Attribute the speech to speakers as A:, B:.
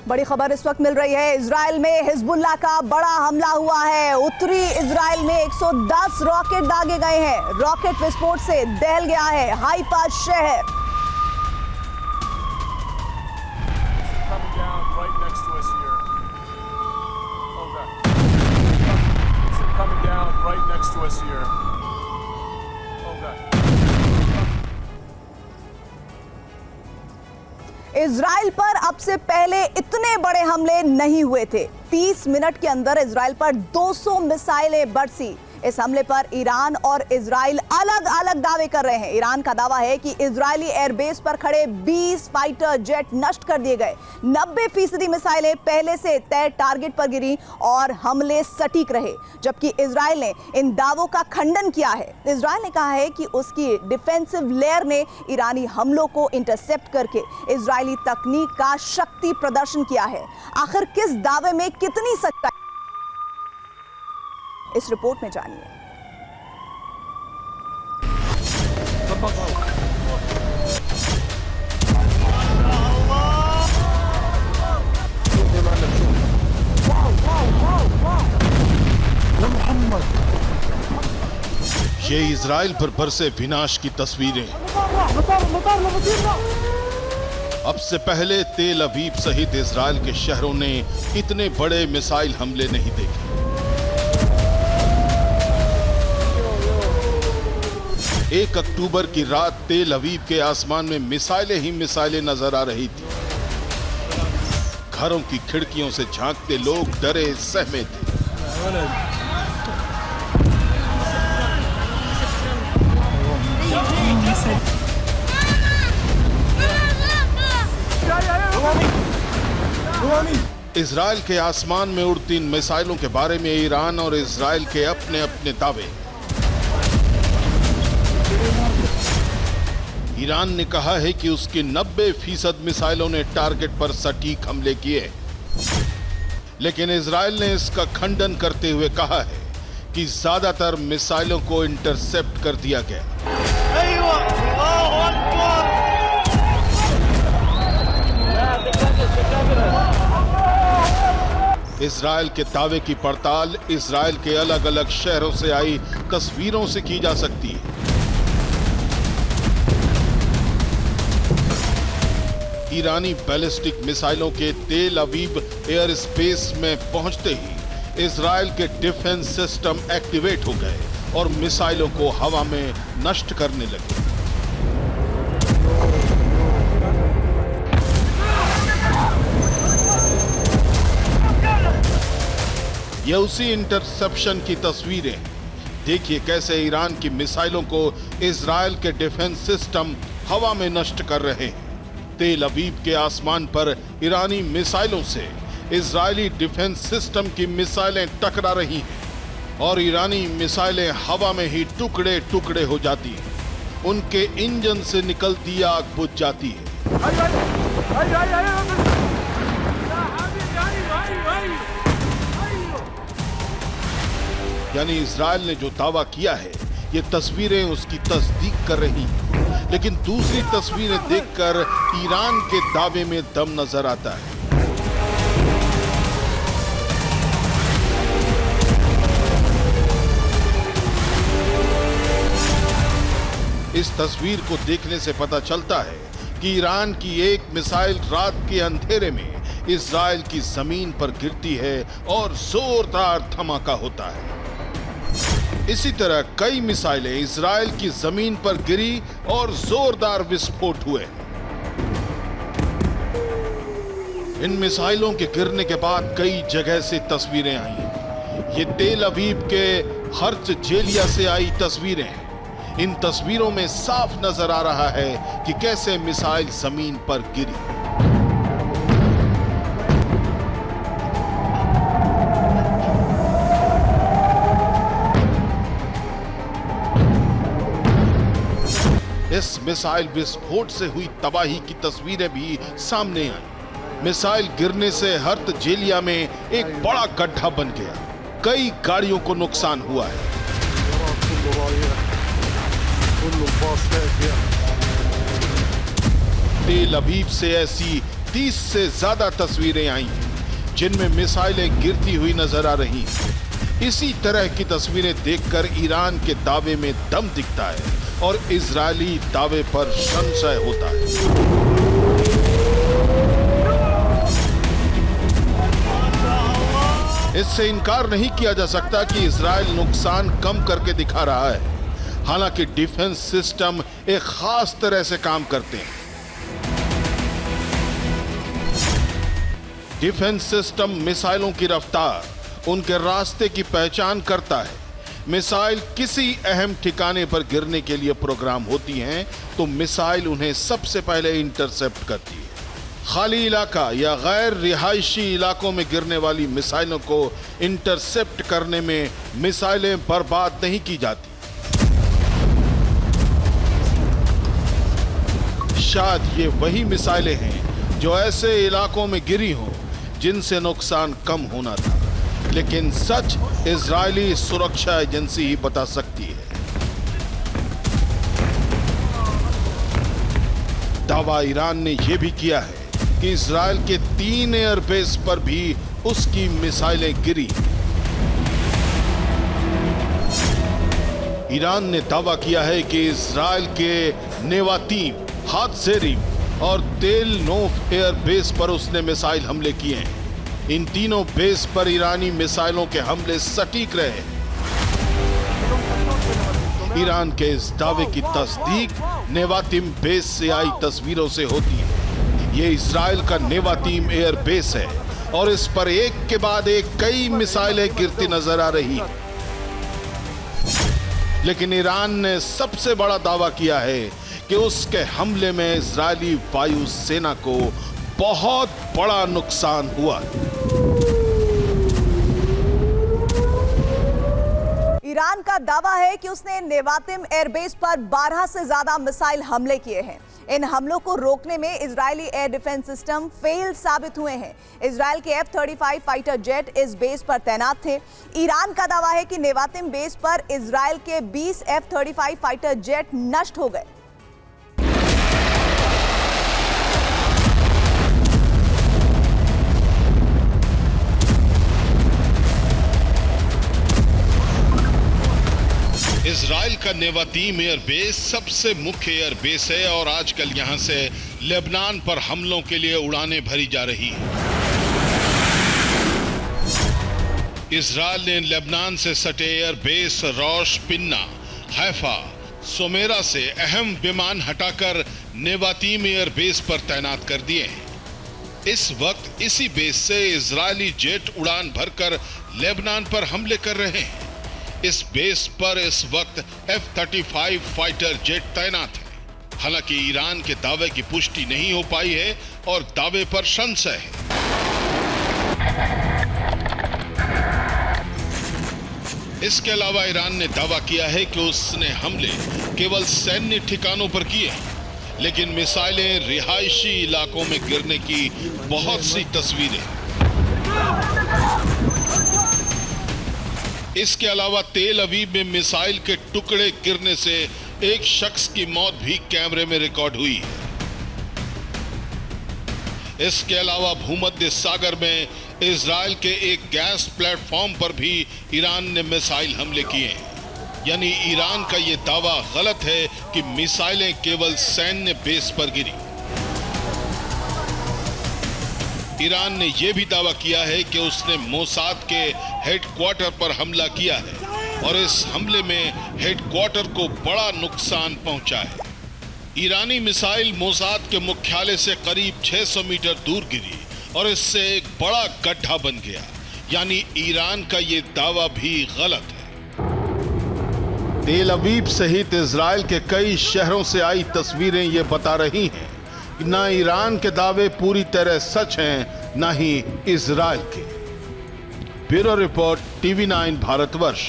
A: बड़ी खबर इस वक्त मिल रही है। इजराइल में हिजबुल्लाह का बड़ा हमला हुआ है। उत्तरी इजराइल में 110 रॉकेट दागे गए हैं। रॉकेट विस्फोट से दहल गया है हाइफा शहर। इजराइल पर अब से पहले इतने बड़े हमले नहीं हुए थे। 30 मिनट के अंदर इजराइल पर 200 मिसाइलें बरसी। इस हमले पर ईरान और इजराइल अलग अलग दावे कर रहे हैं। ईरान का दावा है कि इजरायली एयरबेस पर खड़े 20 फाइटर जेट नष्ट कर दिए गए। 90% मिसाइलें पहले से तय टारगेट पर गिरी और हमले सटीक रहे, जबकि इजराइल ने इन दावों का खंडन किया है। इजराइल ने कहा है कि उसकी डिफेंसिव लेयर ने ईरानी हमलों को इंटरसेप्ट करके इजरायली तकनीक का शक्ति प्रदर्शन किया है। आखिर किस दावे में कितनी सच्चाई, इस रिपोर्ट में जानिए।
B: ये इजराइल पर बरसे विनाश की तस्वीरें। अब से पहले तेल अवीव सहित इजराइल के शहरों ने इतने बड़े मिसाइल हमले नहीं देखे। 1 अक्टूबर की रात तेल अवीव के आसमान में मिसाइलें ही मिसाइलें नजर आ रही थी। घरों की खिड़कियों से झांकते लोग डरे सहमे थे। इजराइल के आसमान में उड़ती इन मिसाइलों के बारे में ईरान और इजराइल के अपने अपने दावे। ईरान ने कहा है कि उसकी 90% मिसाइलों ने टारगेट पर सटीक हमले किए, लेकिन इजराइल ने इसका खंडन करते हुए कहा है कि ज्यादातर मिसाइलों को इंटरसेप्ट कर दिया गया। इजराइल के दावे की पड़ताल इजराइल के अलग अलग शहरों से आई तस्वीरों से की जा सकती है। ईरानी बैलिस्टिक मिसाइलों के तेल अवीव एयर स्पेस में पहुंचते ही इजराइल के डिफेंस सिस्टम एक्टिवेट हो गए और मिसाइलों को हवा में नष्ट करने लगे। यह उसी इंटरसेप्शन की तस्वीरें। देखिए कैसे ईरान की मिसाइलों को इजराइल के डिफेंस सिस्टम हवा में नष्ट कर रहे हैं। तेल अवीव के आसमान पर ईरानी मिसाइलों से इजरायली डिफेंस सिस्टम की मिसाइलें टकरा रही हैं और ईरानी मिसाइलें हवा में ही टुकड़े टुकड़े हो जाती हैं। उनके इंजन से निकलती आग बुझ जाती है। यानी इजराइल ने जो दावा किया है, ये तस्वीरें उसकी तस्दीक कर रही हैं, लेकिन दूसरी तस्वीरें देखकर ईरान के दावे में दम नजर आता है। इस तस्वीर को देखने से पता चलता है कि ईरान की एक मिसाइल रात के अंधेरे में इजराइल की जमीन पर गिरती है और जोरदार धमाका होता है। इसी तरह कई मिसाइलें इजराइल की जमीन पर गिरी और जोरदार विस्फोट हुए। इन मिसाइलों के गिरने के बाद कई जगह से तस्वीरें आई। ये तेल अवीव के हर्ज जेलिया से आई तस्वीरें हैं। इन तस्वीरों में साफ नजर आ रहा है कि कैसे मिसाइल जमीन पर गिरी। इस मिसाइल विस्फोट से हुई तबाही की तस्वीरें भी सामने आई। मिसाइल गिरने से हर्ज जेलिया में एक बड़ा गड्ढा बन गया। कई गाड़ियों को नुकसान हुआ है। तेल अवीव से ऐसी 30 से ज्यादा तस्वीरें आई हैं जिनमें मिसाइलें गिरती हुई नजर आ रही हैं। इसी तरह की तस्वीरें देखकर ईरान के दावे में दम दिखता है और इजरायली दावे पर संशय होता है। इससे इनकार नहीं किया जा सकता कि इजराइल नुकसान कम करके दिखा रहा है। हालांकि डिफेंस सिस्टम एक खास तरह से काम करते हैं। डिफेंस सिस्टम मिसाइलों की रफ्तार, उनके रास्ते की पहचान करता है। मिसाइल किसी अहम ठिकाने पर गिरने के लिए प्रोग्राम होती हैं तो मिसाइल उन्हें सबसे पहले इंटरसेप्ट करती है। खाली इलाका या गैर रिहायशी इलाकों में गिरने वाली मिसाइलों को इंटरसेप्ट करने में मिसाइलें बर्बाद नहीं की जाती। शायद ये वही मिसाइलें हैं जो ऐसे इलाकों में गिरी हों जिनसे नुकसान कम होना था, लेकिन सच इजरायली सुरक्षा एजेंसी ही बता सकती है। दावा ईरान ने यह भी किया है कि इजराइल के 3 एयरबेस पर भी उसकी मिसाइलें गिरी। ईरान ने दावा किया है कि इजराइल के नेवातीम, हादसेरिम और तेल नोफ एयरबेस पर उसने मिसाइल हमले किए हैं। इन तीनों बेस पर ईरानी मिसाइलों के हमले सटीक रहे। ईरान के इस दावे की तस्दीक नेवातीम बेस से आई तस्वीरों से होती है। ये इजराइल का नेवातीम एयर बेस है और इस पर एक के बाद एक कई मिसाइलें गिरती नजर आ रही हैं। लेकिन ईरान ने सबसे बड़ा दावा किया है कि उसके हमले में इजरायली वायु सेना को बहुत बड़ा नुकसान हुआ।
A: ईरान का दावा है कि उसने नेवातिम एयरबेस पर 12 से ज्यादा मिसाइल हमले किए हैं। इन हमलों को रोकने में Israeli air defence system fail साबित हुए हैं। इजरायल के F-35 फाइटर जेट इस बेस पर तैनात थे। ईरान का दावा है कि नेवातिम बेस पर इजरायल के 20 F-35 फाइटर जेट नष्ट हो गए।
B: इजराइल का नेवातीम एयरबेस सबसे मुख्य एयरबेस है और आजकल यहां से लेबनान पर हमलों के लिए उड़ानें भरी जा रही हैं। इजराइल ने लेबनान से सटे एयरबेस रौश पिन्ना, हैफा, सोमेरा से अहम विमान हटाकर नेवातीम एयरबेस पर तैनात कर दिए हैं। इस वक्त इसी बेस से इजरायली जेट उड़ान भरकर लेबनान पर हमले कर रहे हैं। इस बेस पर इस वक्त F-35 फाइटर जेट तैनात है। हालांकि ईरान के दावे की पुष्टि नहीं हो पाई है और दावे पर संशय है। इसके अलावा ईरान ने दावा किया है कि उसने हमले केवल सैन्य ठिकानों पर किए, लेकिन मिसाइलें रिहायशी इलाकों में गिरने की बहुत सी तस्वीरें। इसके अलावा तेल अवीव में मिसाइल के टुकड़े गिरने से एक शख्स की मौत भी कैमरे में रिकॉर्ड हुई है। इसके अलावा भूमध्य सागर में इजराइल के एक गैस प्लेटफॉर्म पर भी ईरान ने मिसाइल हमले किए हैं। यानी ईरान का यह दावा गलत है कि मिसाइलें केवल सैन्य बेस पर गिरी। ईरान ने यह भी दावा किया है कि उसने मोसाद के हेडक्वार्टर पर हमला किया है और इस हमले में हेडक्वार्टर को बड़ा नुकसान पहुंचा है। ईरानी मिसाइल मोसाद के मुख्यालय से करीब 600 मीटर दूर गिरी और इससे एक बड़ा गड्ढा बन गया। यानी ईरान का यह दावा भी गलत है। तेल अवीव सहित इजराइल के कई शहरों से आई तस्वीरें ये बता रही हैं कि ना ईरान के दावे पूरी तरह सच हैं, ना ही इजराइल के। Bureau report, TV9 Bharatvarsh.